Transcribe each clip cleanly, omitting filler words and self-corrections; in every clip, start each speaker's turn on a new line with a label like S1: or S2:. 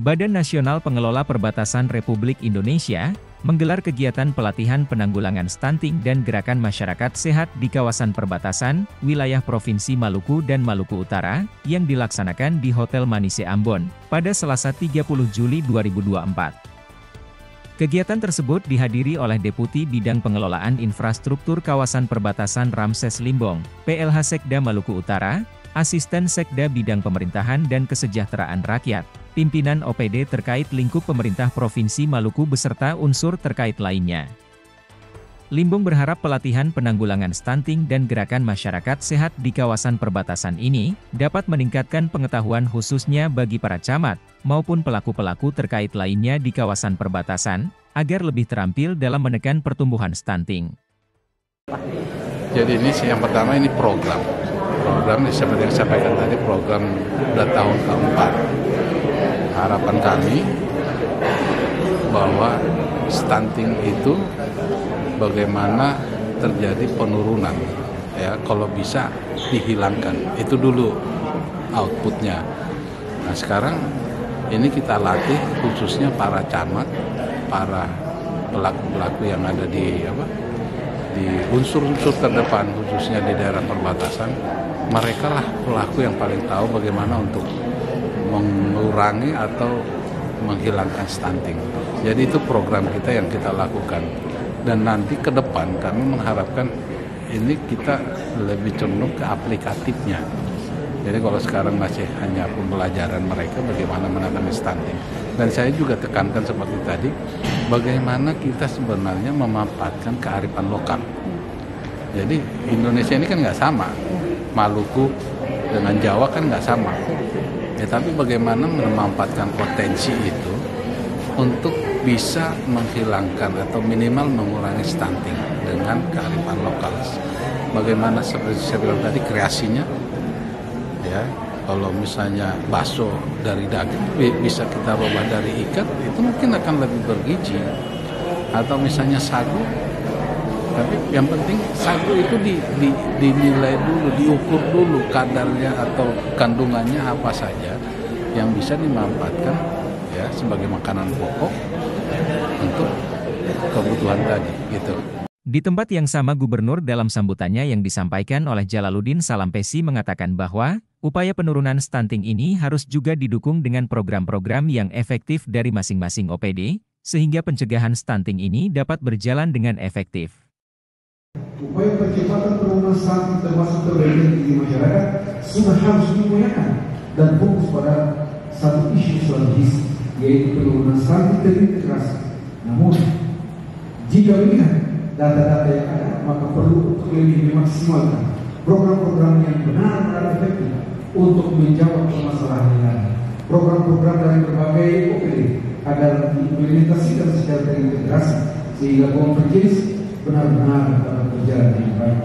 S1: Badan Nasional Pengelola Perbatasan Republik Indonesia menggelar kegiatan pelatihan penanggulangan stunting dan gerakan masyarakat sehat di kawasan perbatasan, wilayah Provinsi Maluku dan Maluku Utara, yang dilaksanakan di Hotel Manise Ambon, pada Selasa 30 Juli 2024. Kegiatan tersebut dihadiri oleh Deputi Bidang Pengelolaan Infrastruktur Kawasan Perbatasan Ramses Limbong, PLH Sekda Maluku Utara, Asisten Sekda Bidang Pemerintahan dan Kesejahteraan Rakyat, pimpinan OPD terkait lingkup pemerintah Provinsi Maluku beserta unsur terkait lainnya. Limbong berharap pelatihan penanggulangan stunting dan gerakan masyarakat sehat di kawasan perbatasan ini dapat meningkatkan pengetahuan khususnya bagi para camat maupun pelaku-pelaku terkait lainnya di kawasan perbatasan agar lebih terampil dalam menekan pertumbuhan stunting.
S2: Jadi ini yang pertama ini program seperti yang saya sampaikan tadi, program udah tahun keempat. Harapan kami bahwa stunting itu bagaimana terjadi penurunan, ya kalau bisa dihilangkan, itu dulu outputnya. Nah sekarang ini kita latih khususnya para camat, para pelaku-pelaku yang ada di unsur-unsur terdepan khususnya di daerah perbatasan. Mereka lah pelaku yang paling tahu bagaimana untuk mengurangi atau menghilangkan stunting. Jadi itu program kita yang kita lakukan. Dan nanti ke depan kami mengharapkan ini kita lebih condong ke aplikatifnya. Jadi kalau sekarang masih hanya pembelajaran mereka bagaimana menangani stunting. Dan saya juga tekankan seperti tadi, bagaimana kita sebenarnya memanfaatkan kearifan lokal. Jadi Indonesia ini kan nggak sama. Maluku dengan Jawa kan nggak sama. Ya, tapi bagaimana memanfaatkan potensi itu untuk bisa menghilangkan atau minimal mengurangi stunting dengan kearifan lokal. Bagaimana seperti saya bilang tadi kreasinya, ya kalau misalnya bakso dari daging bisa kita rubah dari ikan, itu mungkin akan lebih bergizi. Atau misalnya sagu, tapi yang penting sagu itu dinilai dulu, diukur dulu kadarnya atau kandungannya apa saja yang bisa dimanfaatkan ya sebagai makanan pokok untuk kebutuhan tadi gitu.
S1: Di tempat yang sama Gubernur dalam sambutannya yang disampaikan oleh Jalaluddin Salampesi mengatakan bahwa upaya penurunan stunting ini harus juga didukung dengan program-program yang efektif dari masing-masing OPD sehingga pencegahan stunting ini dapat berjalan dengan efektif.
S3: Upaya percepatan penurunan stunting termasuk terbaik di masyarakat sudah harus diupayakan dan fokus pada satu isu strategis, yaitu penurunan stunting terintegrasi. Namun, jika melihat data-data yang ada, maka perlu untuk lebih memaksimalkan program-program yang benar-benar efektif untuk menjawab permasalahan yang ada. Program-program dari berbagai OPD agar diimplementasikan secara terintegrasi sehingga konvergensi benar-benar dapat berjalan dengan baik.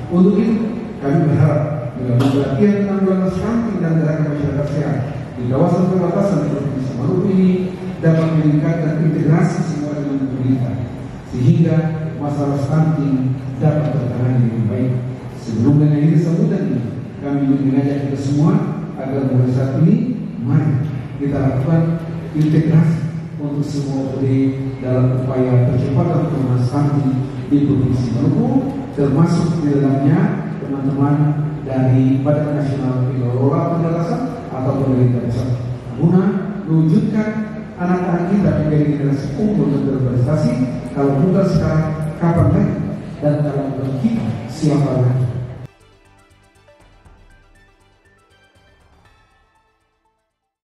S3: Untuk itu, kami berharap melalui pelatihan penanggulangan stunting dan gerakan masyarakat sehat di kawasan perbatasan Provinsi Maluku ini dapat meningkatkan integrasi semua dengan pemerintah, sehingga masalah stunting dapat tertangani dengan baik. Sebelum mengakhiri sambutan ini, kami mengajak kita semua agar mulai saat ini, mari kita lakukan integrasi untuk semua OPD dalam upaya percepatan penurunan stunting di Provinsi Maluku, termasuk di dalamnya teman-teman dari Badan Nasional Pengelola Perbatasan atau pemerintah pusat, guna mewujudkan anak-anak kita menjadi generasi unggul dan berprestasi. Kalau bukan sekarang, kapan lagi? Dan kalau bukan kita, siapa lagi?